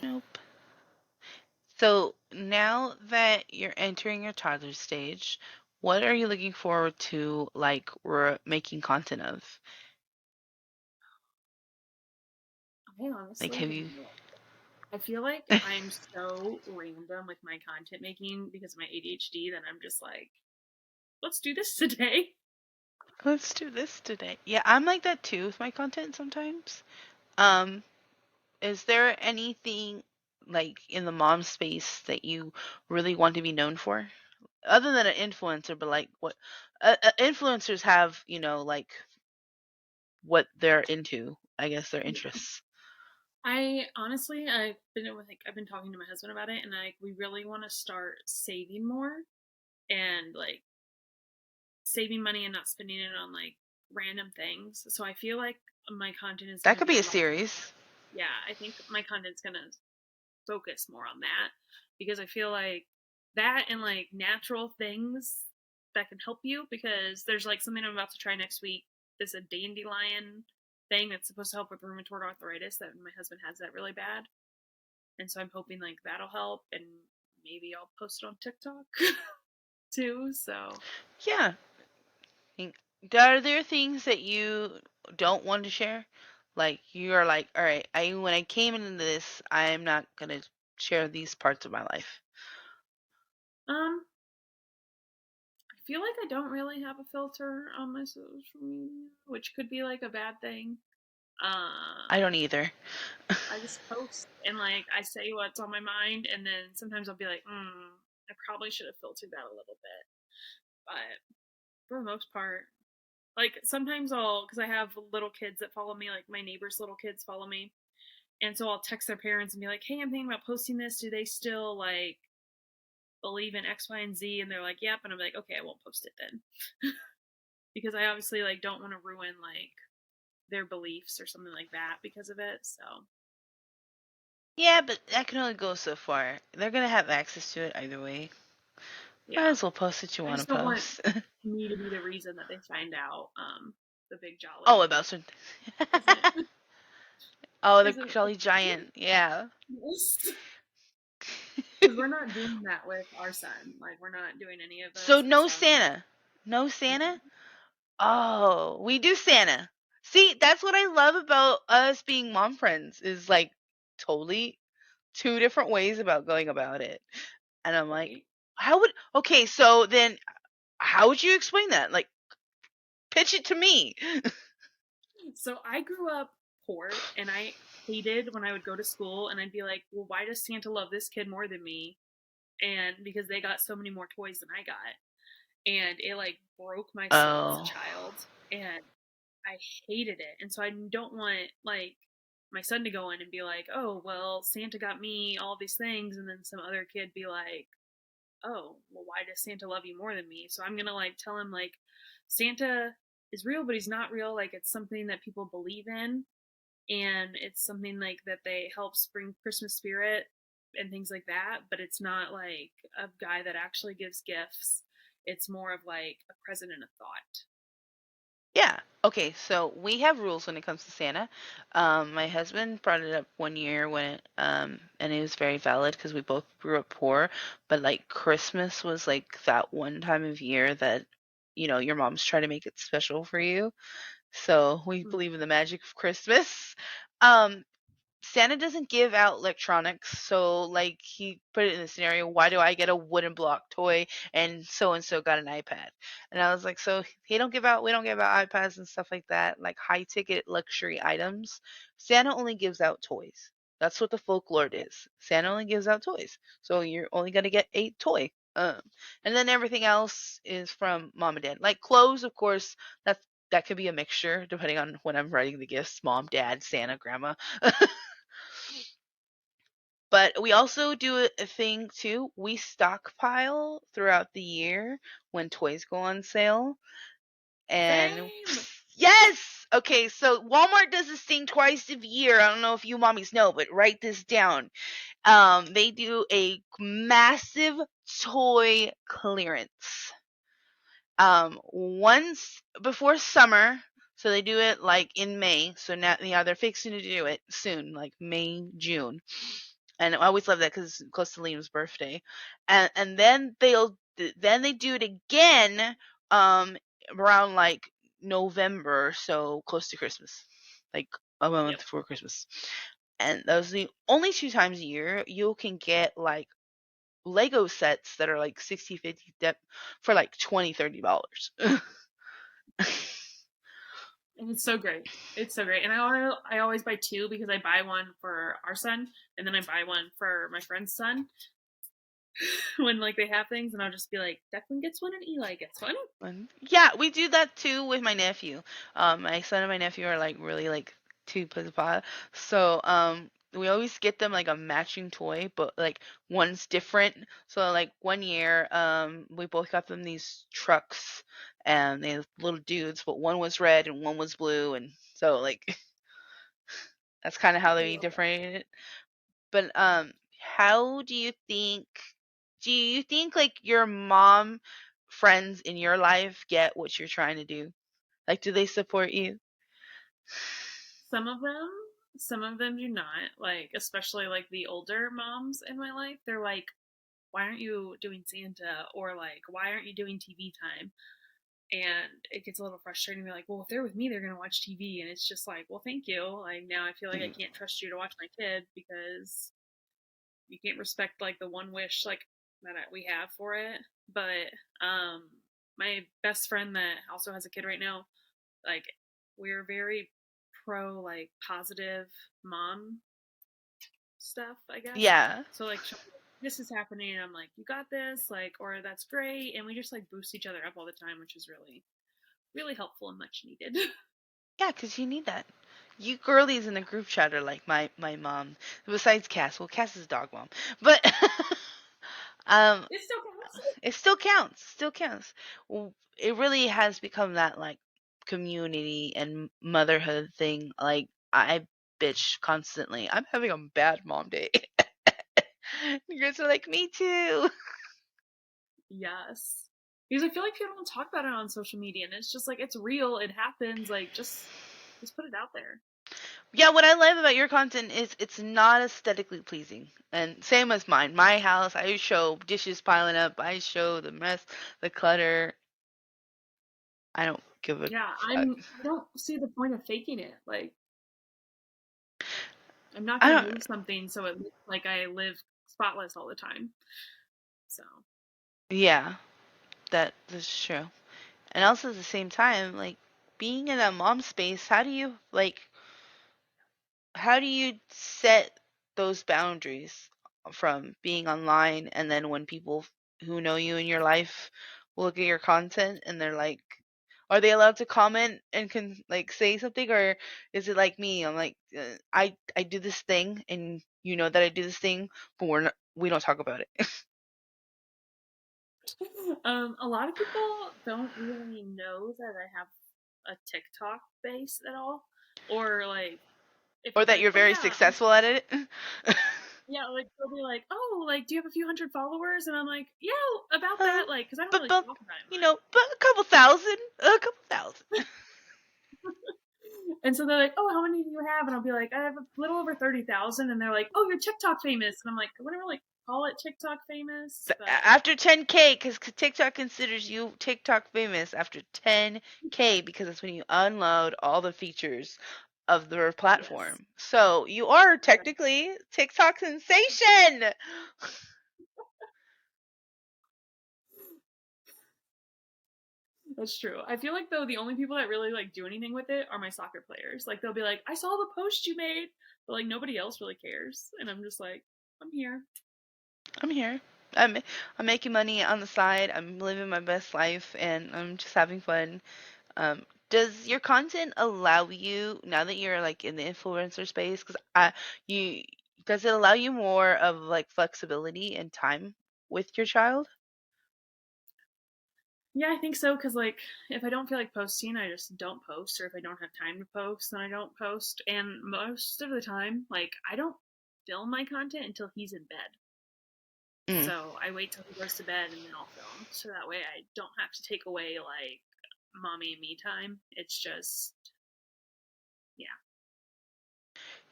Nope. So now that you're entering your toddler stage, what are you looking forward to, like, we're making content of? I Like, honestly have have you? no. I feel like I'm so random with my content making because of my ADHD that I'm just like, let's do this today. Let's do this today. Yeah, I'm like that too with my content sometimes. Um, is there anything like in the mom space that you really want to be known for? Other than an influencer, but like what influencers have, like what they're into, I guess their Yeah. interests. I honestly, I've been talking to my husband about it, and we really want to start saving more and like saving money and not spending it on like random things. So I feel like my content is That going to could be be a a lot. series. Yeah, I think my content's going to focus more on that because I feel like that and like natural things that can help you because there's like something I'm about to try next week. There's a dandelion thing that's supposed to help with rheumatoid arthritis that my husband has that really bad. And so I'm hoping like that'll help and maybe I'll post it on TikTok too. So Yeah. Are there things that you don't want to share? Like you are like, all right, I when I came into this, I'm not gonna share these parts of my life. um I feel like I don't really have a filter on my social media, which could be like a bad thing. I Um don't either. I just post and like I say what's on my mind, and then sometimes I'll be like, I probably should have filtered that a little bit. But for the most part, like sometimes because I have little kids that follow me, like my neighbors' little kids follow me, and so I'll text their parents and be like, "Hey, I'm thinking about posting this. Do they still like believe in X, Y, and Z?" And they're like, "Yep." And I'm like, "Okay, I won't post it then," because I obviously like don't want to ruin like their beliefs or something like that because of it. So Yeah, but that can only go so far. They're gonna have access to it either way. Might Yeah. as well post what you I want just to don't want post. me to be the reason that they find out the big Oh, jolly about certain. isn't Oh, the isn't Jolly Giant. Yeah. because we're not doing that with our son. Like we're not doing any of So those and no stuff. Santa. No Mm-mm. Santa? Oh, we do Santa. See, that's what I love about us being mom friends is like totally two different ways about going about it. And I'm like, Right. how would okay, so then how would you explain that? Like pitch it to me. So I grew up poor and I hated when I would go to school and I'd be like, well, why does Santa love this kid more than me? And because they got so many more toys than I got. And it like broke my soul as a Oh. child. And I hated it. And so I don't want like my son to go in and be like, oh, well, Santa got me all these things. And then some other kid be like, oh, well, why does Santa love you more than me? So I'm going to like tell him like Santa is real, but he's not real. Like it's something that people believe in. And it's something like that they help bring Christmas spirit and things like that. But it's not like a guy that actually gives gifts. It's more of like a present and a thought. Yeah. Okay, so we have rules when it comes to Santa. My husband brought it up one year and it was very valid because we both grew up poor, but like Christmas was like that one time of year that, your mom's trying to make it special for you. So we Mm. believe in the magic of Christmas. Um, Santa doesn't give out electronics, so like he put it in the scenario, why do I get a wooden block toy and so got an iPad? And I was like, so we don't give out iPads and stuff like that, like high ticket luxury items. Santa only gives out toys. That's what the folklore is. Santa only gives out toys. So you're only gonna get a toy. And then everything else is from mom and dad. Like clothes, of course, that could be a mixture depending on when I'm writing the gifts, mom, dad, Santa, grandma. But we also do a thing too. We stockpile throughout the year when toys go on sale. And Same. yes! Okay, so Walmart does this thing twice a year. I don't know if you mommies know, but write this down. They do a massive toy clearance. Once before summer, so they do it like in May. So now, yeah, they're fixing to do it soon, like May, June. And I always love that because it's close to Liam's birthday. And then they do it again, around like November, so close to Christmas, like a month Yep. before Christmas. And those are the only two times a year you can get like Lego sets that are like 60, 50 for like $20, $30. And it's so great. It's so great. And I always buy two because I buy one for our son and then I buy one for my friend's son when like they have things and I'll just be like, Declan gets one and Eli gets one. Yeah, we do that too with my nephew. My son and my nephew are like really like two plus pot. So we always get them like a matching toy, but like one's different. So like one year, we both got them these trucks and they're little dudes, but one was red and one was blue, and so like that's kind of how I they love that. differentiate it. But how do you think like your mom friends in your life get what you're trying to do? Like do they support you? Some of them, some of them do not. Like especially like the older moms in my life, they're like, why aren't you doing Santa? Or like, why aren't you doing TV time? And it gets a little frustrating to be like, well, if they're with me, they're gonna watch TV, and it's just like, well, thank you. Like now, I feel like I can't trust you to watch my kid because you can't respect like the one wish like that we have for it. But my best friend that also has a kid right now, like we're very pro like positive mom stuff, I guess. Yeah. So like this is happening and I'm like, you got this, like, or that's great, and we just like boost each other up all the time, which is really really helpful and much needed. Yeah, 'cause you need that. You girlies in the group chat are like my mom. Besides Cass. Well, Cass is dog mom. But um It still counts. it still counts. Still counts. It really has become that like community and motherhood thing. Like I bitch constantly. I'm having a bad mom day. You guys are like me too. Yes. Because I feel like people don't talk about it on social media, and it's just like it's real, it happens. Like just put it out there. Yeah, what I love about your content is it's not aesthetically pleasing. And same as mine. My house, I show dishes piling up. I show the mess, the clutter. I don't give a Yeah, fuck. I don't see the point of faking it. Like I'm not I gonna don't. move something so it looks like I live spotless all the time. So Yeah, that's true. And also at the same time, like being in a mom space, how do you set those boundaries from being online and then when people who know you in your life look at your content and they're like, are they allowed to comment and can like say something, or is it like me? I'm like, I do this thing and you know that I do this thing, but we don't talk about it. a lot of people don't really know that I have a TikTok base at all. Or like if Or it's that like, you're oh very yeah, successful at it. yeah, like they'll be like, oh, like do you have a few hundred followers? And I'm like, yeah, about uh, that, like, because I don't but really but talk about it you much. know, but a couple thousand. And so they're like, oh, how many do you have? And I'll be like, I have a little over 30,000. And they're like, oh, you're TikTok famous. And I'm like, I wouldn't really call it TikTok famous, but After 10K, because TikTok considers you TikTok famous after 10K, because that's when you unload all the features of their yes. platform. So you are Right. technically TikTok sensation. That's true. I feel like though the only people that really like do anything with it are my soccer players. Like they'll be like, I saw the post you made, but like nobody else really cares. And I'm just like, I'm here. I'm here. I'm making money on the side. I'm living my best life, and I'm just having fun. Does your content allow you, now that you're like in the influencer space, because you does it allow you more of like flexibility and time with your child? Yeah, I think so. Cause like if I don't feel like posting, I just don't post. Or if I don't have time to post, then I don't post. And most of the time, like I don't film my content until he's in bed. Mm. So I wait till he goes to bed and then I'll film. So that way I don't have to take away like mommy and me time. It's just, yeah.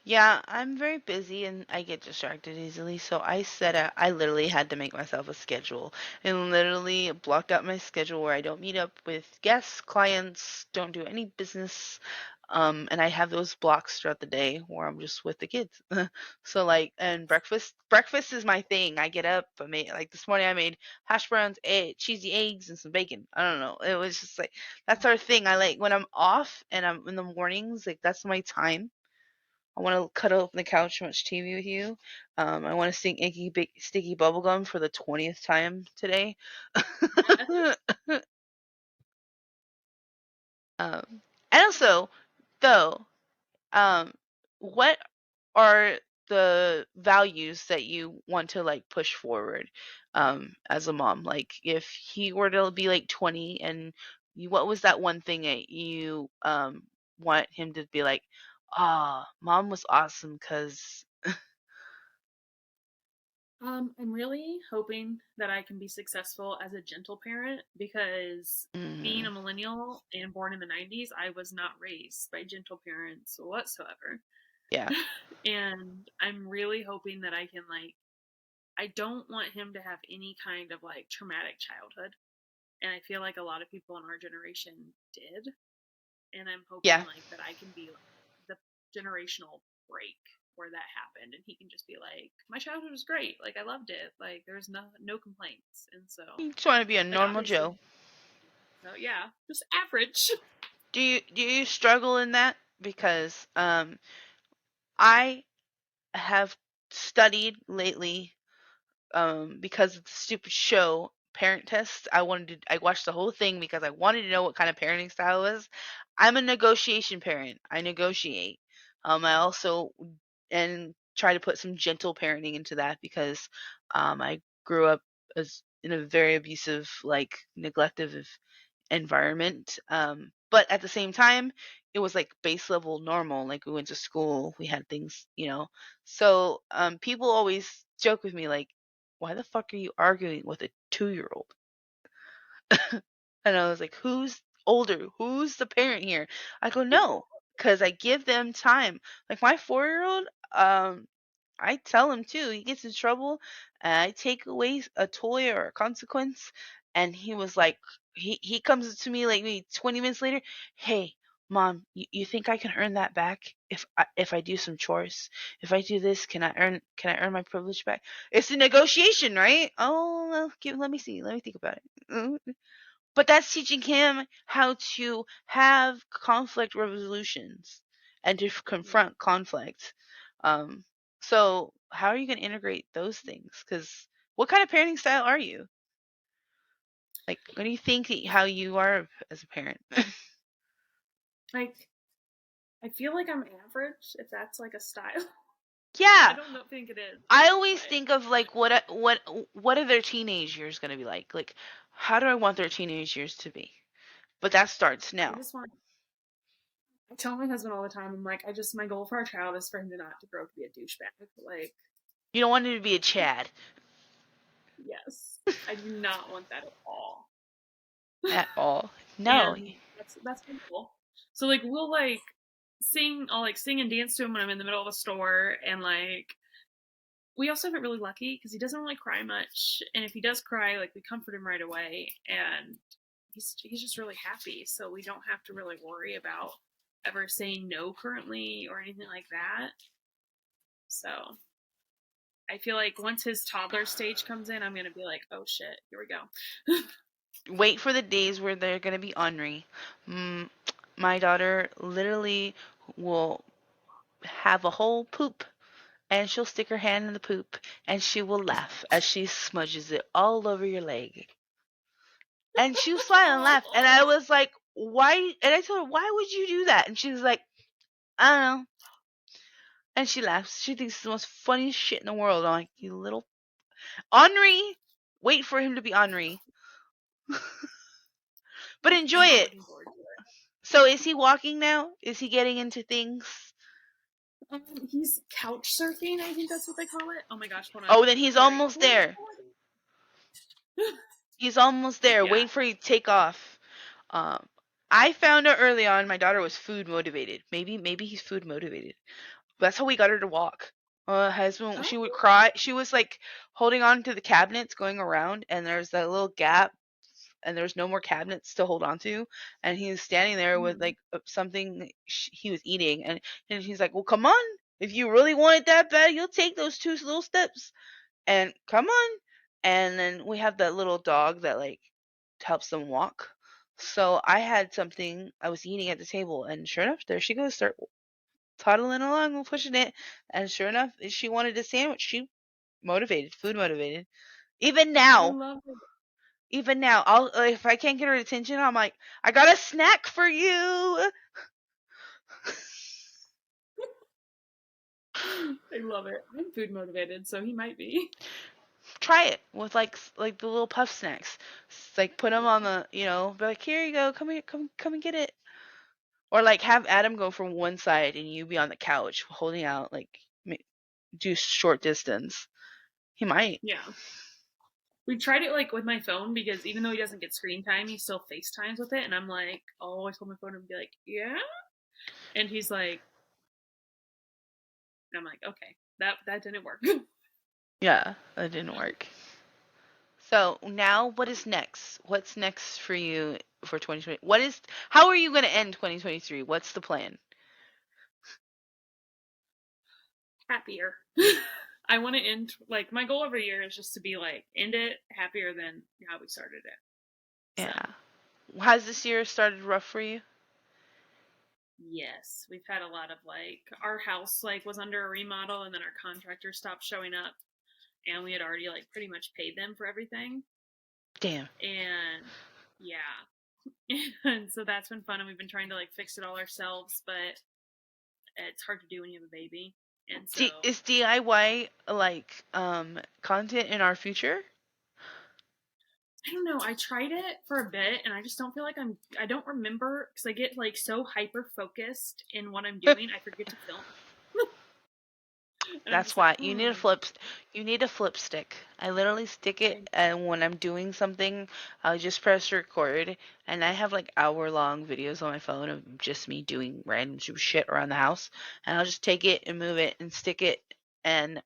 Yeah, I'm very busy and I get distracted easily. So I literally had to make myself a schedule and literally blocked out my schedule where I don't meet up with guests, clients, don't do any business. And I have those blocks throughout the day where I'm just with the kids. So like, and breakfast is my thing. I get up, I made, like this morning I made hash browns, cheesy eggs and some bacon. I don't know. It was just like, that's our thing. I like when I'm off and I'm in the mornings, like that's my time. I want to cuddle up on the couch and watch TV with you. I want to sing Sticky Bubblegum for the 20th time today. um, and also, though, um, what are the values that you want to like push forward as a mom? Like, if he were to be like 20 and what was that one thing that you want him to be like, ah, mom was awesome because. I'm really hoping that I can be successful as a gentle parent because being Mm, a millennial and born in the 90s, I was not raised by gentle parents whatsoever. yeah. And I'm really hoping that I can, like, I don't want him to have any kind of like traumatic childhood. And I feel like a lot of people in our generation did. And I'm hoping Yeah. like that I can be like the generational break where that happened and he can just be like, my childhood was great, like I loved it, like there's no complaints. And so You just want to be a like normal obviously, Joe. so yeah, just average. Do you struggle in that? Because I have studied lately because of the stupid show Parent Test. I watched the whole thing because I wanted to know what kind of parenting style it was. I'm a negotiation parent. I negotiate. I also and try to put some gentle parenting into that because I grew up as in a very abusive, like neglective environment. But at the same time, it was like base level normal. Like we went to school, we had things, you know. So people always joke with me like, "Why the fuck are you arguing with a 2-year-old?" And I was like, who's older? Who's the parent here? I go, no, because I give them time. Like my 4-year-old, I tell him too. He gets in trouble, and I take away a toy or a consequence, and he was like, he comes to me like maybe 20 minutes later. Hey, mom, you think I can earn that back if I do some chores? If I do this, can I earn my privilege back? It's a negotiation, right? Oh, well, let me see. Let me think about it. But that's teaching him how to have conflict resolutions and to Yeah. confront conflict. Um, so how are you going to integrate those things? Because what kind of parenting style are you? Like, what do you think how you are as a parent? Like, I feel like I'm average, if that's like a style. I Yeah, don't know, think it is, I always but think of like what are their teenage years going to be like? Like, how do I want their teenage years to be? But that starts I now. just want. I tell my husband all the time. I'm like, my goal for our child is for him to not to grow up to be a douchebag. Like, You don't want it to be a Chad yes, I do not want that at all. at all. No. And that's my goal. So like, we'll like sing. I'll like sing and dance to him when I'm in the middle of a store, and like we also have it really lucky because he doesn't really cry much, and if he does cry, like we comfort him right away, and he's just really happy. So we don't have to really worry about ever saying no currently or anything like that. So I feel like once his toddler stage comes in, I'm gonna be like, oh shit, here we go. Wait for the days where they're going to be ornery. Mm, my daughter literally will have a whole poop and she'll stick her hand in the poop and she will laugh as she smudges it all over your leg. And she'll smile and laugh. And I was like, why? And I told her, why would you do that? And she was like, I don't know. And she laughs. She thinks it's the most funniest shit in the world. I'm like, you little ornery. Wait for him to be ornery. But I'm enjoy not it. looking forward to it. So is he walking now? Is he getting into things? He's couch surfing. I think that's what they call it. Oh my gosh, hold on. Oh, then he's Sorry. almost there. He's almost there. Yeah. Wait for you to take off. Um, I found out early on my daughter was food motivated. Maybe he's food motivated. That's how we got her to walk. Husband, Oh. she would cry. She was like holding on to the cabinets going around, and there's that little gap, and there's no more cabinets to hold on to. And he was standing there with Mm. like something he was eating, and he's like, "Well, come on. If you really want it that bad, you'll take those 2 little steps." And come on. And then we have that little dog that like helps them walk. So I had something I was eating at the table, and sure enough, there she goes, start toddling along, pushing it. And sure enough, she wanted a sandwich. She motivated, food motivated. Even I now, love it. even now, I'll if I can't get her attention, I'm like, I got a snack for you. I love it. I'm food motivated, so he might be. Try it with like the little puff snacks. Like put them on Yeah. the, be like, here you go, come here, come and get it. Or like have Adam go from one side and you be on the couch holding out, like do short distance. He might. Yeah. We tried it like with my phone because even though he doesn't get screen time, he still FaceTimes with it, and I'm like, I'll always hold my phone and be like, yeah, and he's like, I'm like, okay, that didn't work. Yeah, that didn't work. So now, what is next? What's next for you for 2020? How are you going to end 2023? What's the plan? Happier. I want to end like my goal every year is just to be like end it happier than how we started it. So Yeah. Has this year started rough for you? yes, we've had a lot of like our house like was under a remodel and then our contractor stopped showing up and we had already like pretty much paid them for everything. Damn. And yeah. And so that's been fun and we've been trying to like fix it all ourselves, but it's hard to do when you have a baby. And so Is DIY like content in our future? I don't know. I tried it for a bit and I just don't feel like I don't remember because I get like so hyper focused in what I'm doing, I forget to film. And I'm That's just like, why you need a flip stick. I literally stick it, I, and when I'm doing something, I'll just press record, and I have like hour-long videos on my phone of just me doing random shit around the house, and I'll just take it and move it and stick it, and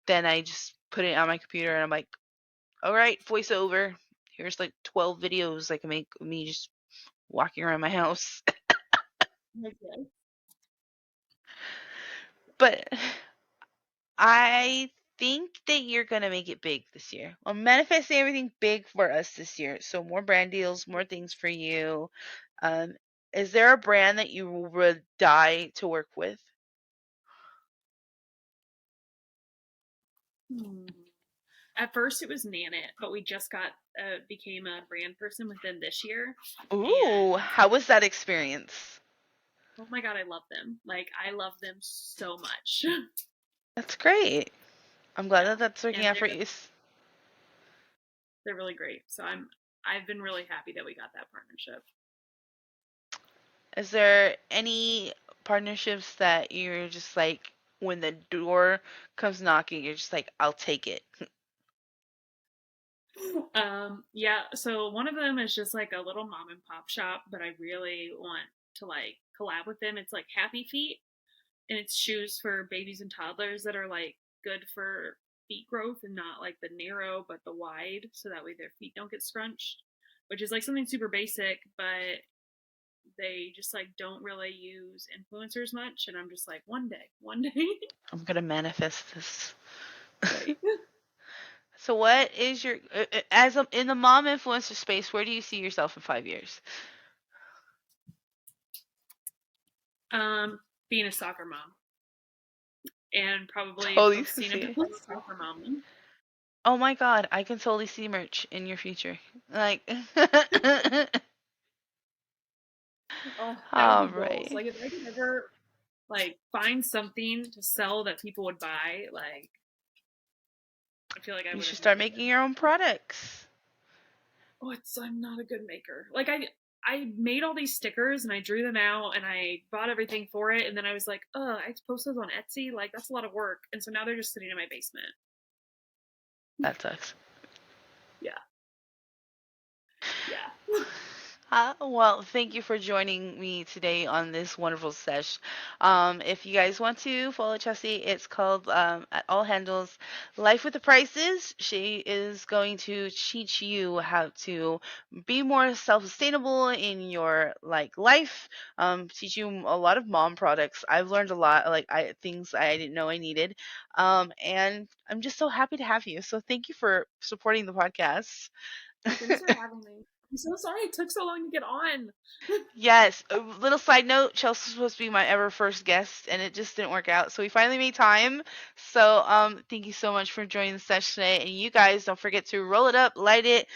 then I just put it on my computer, and I'm like, all right, voiceover. Here's like 12 videos I can make of me just walking around my house. okay. But I think that you're gonna make it big this year. I'm manifesting everything big for us this year. So more brand deals, more things for you. Um, is there a brand that you would die to work with? Hmm. At first, it was Nanit, but we just became a brand person within this year, Ooh, and how was that experience? oh my god, I love them. Like I love them so much. That's great. I'm glad Yeah, that that's working and out for you. they're really great. So I've been really happy that we got that partnership. Is there any partnerships that you're just like, when the door comes knocking, you're just like, I'll take it? Yeah, so one of them is just like a little mom and pop shop, but I really want to like collab with them. It's like Happy Feet, and it's shoes for babies and toddlers that are like good for feet growth and not like the narrow but the wide, so that way their feet don't get scrunched, which is like something super basic, but they just like don't really use influencers much, and I'm just like one day. I'm gonna manifest this. Right. So what is your in the mom influencer space, where do you see yourself in 5 years? Being a soccer mom and probably Totally posting see about it. soccer mom. Oh my god, I can totally see merch in your future. Like Oh, that would all be goals. right. Like if I could ever like find something to sell that people would buy, like I feel like I You would should have start nailed making it. your own products. Oh, I'm not a good maker. Like I made all these stickers and I drew them out and I bought everything for it, and then I was like, I have to post those on Etsy. Like that's a lot of work, and so now they're just sitting in my basement. That sucks. Yeah, yeah. Well, thank you for joining me today on this wonderful sesh. If you guys want to follow Chelsea, it's called at All Handles Life with the Prices. She is going to teach you how to be more self-sustainable in your like life. Teach you a lot of mom products. I've learned a lot, like things I didn't know I needed. And I'm just so happy to have you. So thank you for supporting the podcast. Oh, thanks for having me. I'm so sorry it took so long to get on. Yes, a little side note, Chelsea's supposed to be my ever first guest and it just didn't work out. So we finally made time. So thank you so much for joining the session today. And you guys don't forget to roll it up, light it,